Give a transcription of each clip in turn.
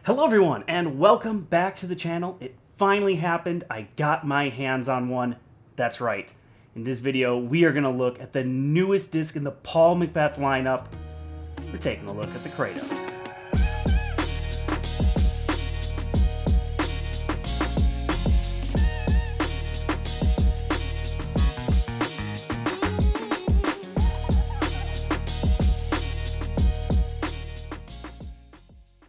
Hello everyone, and welcome back to the channel. It finally happened. I got my hands on one. That's right. In this video, we are going to look at the newest disc in the Paul McBeth lineup. We're taking a look at the Kratos.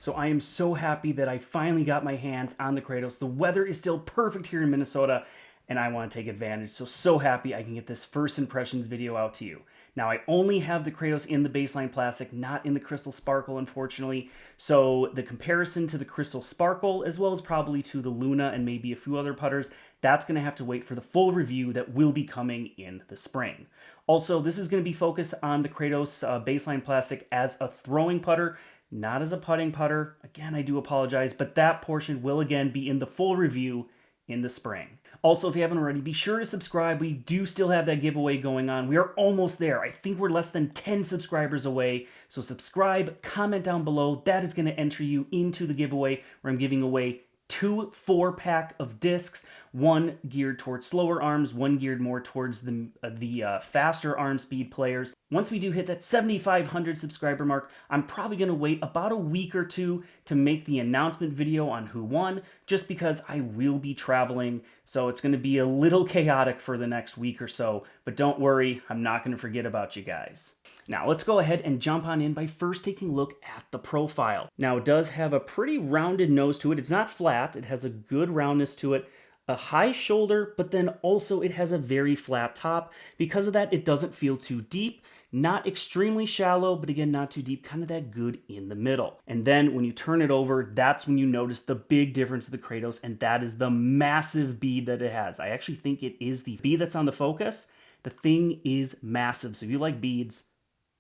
So I am so happy that I finally got my hands on the Kratos. The weather is still perfect here in Minnesota, and I want to take advantage. So happy I can get this first impressions video out to you. Now, I only have the Kratos in the baseline plastic, not in the Crystal Sparkle, unfortunately. So the comparison to the Crystal Sparkle, as well as probably to the Luna and maybe a few other putters, that's going to have to wait for the full review that will be coming in the spring. Also, this is going to be focused on the Kratos baseline plastic as a throwing putter, not as a putting putter. Again, I do apologize, but that portion will again be in the full review in the spring. Also, if you haven't already, be sure to subscribe. We do still have that giveaway going on. We are almost there. I think we're less than 10 subscribers away. So subscribe, comment down below. That is going to enter you into the giveaway where I'm giving away 2 4-pack of discs, one geared towards slower arms, one geared more towards the faster arm speed players. Once we do hit that 7,500 subscriber mark, I'm probably going to wait about a week or two to make the announcement video on who won, just because I will be traveling, so it's going to be a little chaotic for the next week or so, but don't worry, I'm not going to forget about you guys. Now, let's go ahead and jump on in by first taking a look at the profile. Now, it does have a pretty rounded nose to it. It's not flat. It has a good roundness to it, a high shoulder, but then also it has a very flat top. Because of that, it doesn't feel too deep, not extremely shallow, but again, not too deep, kind of that good in the middle. And then when you turn it over, that's when you notice the big difference of the Kratos, and that is the massive bead that it has. I actually think it is the bead that's on the focus. The thing is massive, so if you like beads,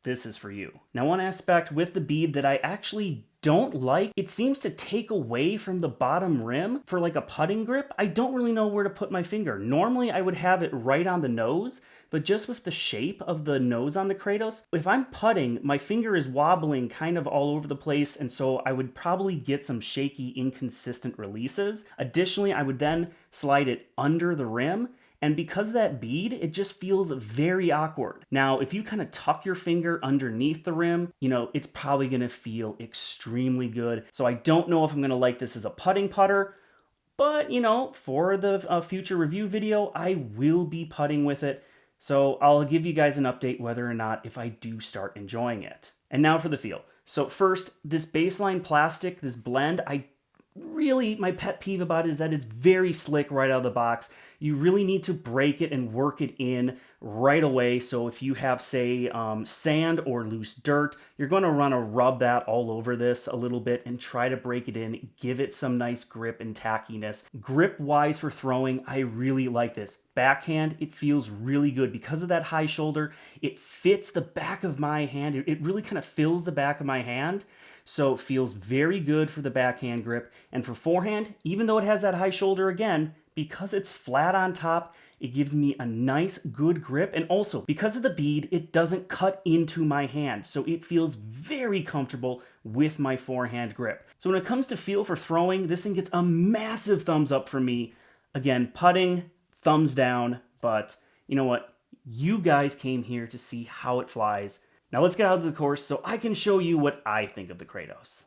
this is for you. Now, one aspect with the bead that I actually don't like, it seems to take away from the bottom rim for like a putting grip. I don't really know where to put my finger. Normally, I would have it right on the nose, but just with the shape of the nose on the Kratos, if I'm putting, my finger is wobbling kind of all over the place, and so I would probably get some shaky, inconsistent releases. Additionally, I would then slide it under the rim, and because of that bead, it just feels very awkward. Now, if you kind of tuck your finger underneath the rim, it's probably going to feel extremely good. So I don't know if I'm going to like this as a putting putter, but, for the future review video, I will be putting with it. So I'll give you guys an update whether or not if I do start enjoying it. And now for the feel. So first, this baseline plastic, this blend, my pet peeve about it is that it's very slick right out of the box. You really need to break it and work it in right away. So if you have, say, sand or loose dirt, you're going to want to rub that all over this a little bit and try to break it in, give it some nice grip and tackiness. Grip-wise for throwing, I really like this. Backhand, it feels really good. Because of that high shoulder, it fits the back of my hand. It really kind of fills the back of my hand. So it feels very good for the backhand grip. And for forehand, even though it has that high shoulder again, because it's flat on top, it gives me a nice, good grip. And also, because of the bead, it doesn't cut into my hand. So it feels very comfortable with my forehand grip. So when it comes to feel for throwing, this thing gets a massive thumbs up for me. Again, putting, thumbs down. But you know what? You guys came here to see how it flies. Now let's get out of the course so I can show you what I think of the Kratos.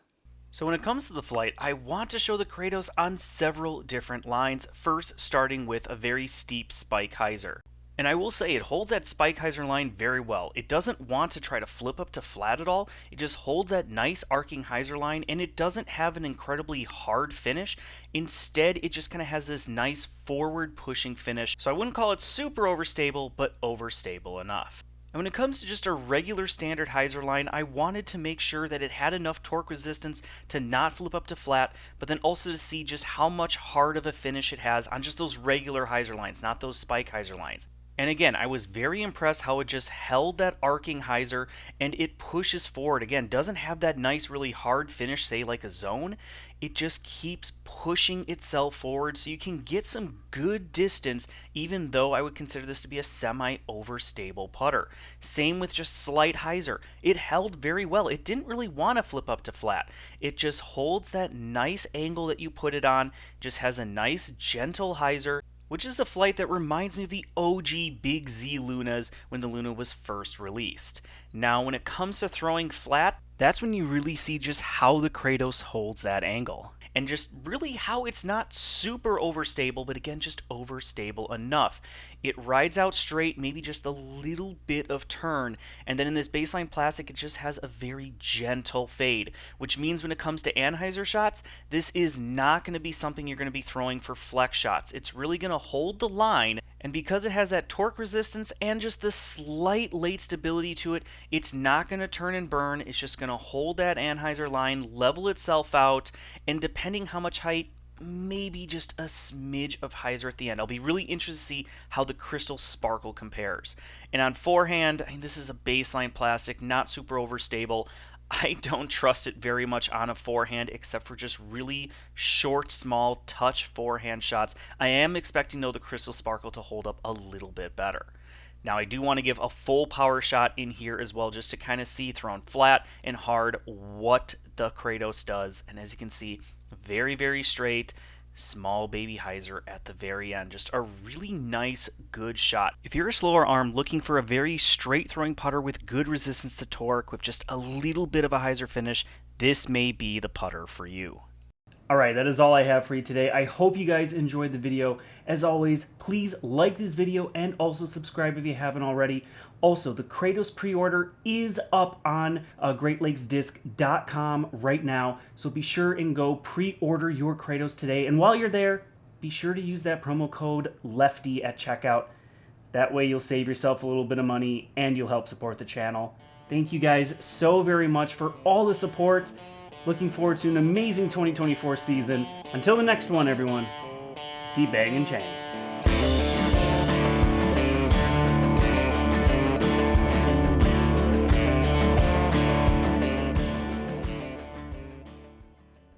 So when it comes to the flight, I want to show the Kratos on several different lines, first starting with a very steep spike hyzer. And I will say it holds that spike hyzer line very well. It doesn't want to try to flip up to flat at all. It just holds that nice arcing hyzer line, and it doesn't have an incredibly hard finish. Instead, it just kind of has this nice forward pushing finish. So I wouldn't call it super overstable, but overstable enough. And when it comes to just a regular standard hyzer line, I wanted to make sure that it had enough torque resistance to not flip up to flat, but then also to see just how much hard of a finish it has on just those regular hyzer lines, not those spike hyzer lines. And again, I was very impressed how it just held that arcing hyzer and it pushes forward. Again, doesn't have that nice, really hard finish, say like a zone. It just keeps pushing itself forward so you can get some good distance, even though I would consider this to be a semi-overstable putter. Same with just slight hyzer. It held very well. It didn't really want to flip up to flat. It just holds that nice angle that you put it on, just has a nice, gentle hyzer, which is a flight that reminds me of the OG Big Z Lunas when the Luna was first released. Now, when it comes to throwing flat, that's when you really see just how the Kratos holds that angle. And just really how it's not super overstable, but again, just overstable enough. It rides out straight, maybe just a little bit of turn, and then in this baseline plastic, it just has a very gentle fade, which means when it comes to anhyzer shots, this is not going to be something you're going to be throwing for flex shots. It's really going to hold the line, and because it has that torque resistance and just the slight late stability to it, it's not going to turn and burn. It's just going to hold that anhyzer line, level itself out, and depending how much height, maybe just a smidge of hyzer at the end. I'll be really interested to see how the crystal sparkle compares. And on forehand, I mean, this is a baseline plastic, not super overstable. I don't trust it very much on a forehand except for just really short, small touch forehand shots. I am expecting, though, the crystal sparkle to hold up a little bit better. Now, I do want to give a full power shot in here as well, just to kind of see, thrown flat and hard, what the Kratos does. And as you can see, very, very straight, small baby hyzer at the very end. Just a really nice, good shot. If you're a slower arm looking for a very straight throwing putter with good resistance to torque with just a little bit of a hyzer finish, this may be the putter for you. All right, that is all I have for you today. I hope you guys enjoyed the video. As always, please like this video and also subscribe if you haven't already. Also, the Kratos pre-order is up on GreatLakesDisc.com right now, so be sure and go pre-order your Kratos today. And while you're there, be sure to use that promo code LEFTY at checkout. That way you'll save yourself a little bit of money and you'll help support the channel. Thank you guys so very much for all the support. Looking forward to an amazing 2024 season. Until the next one, everyone, keep banging chains.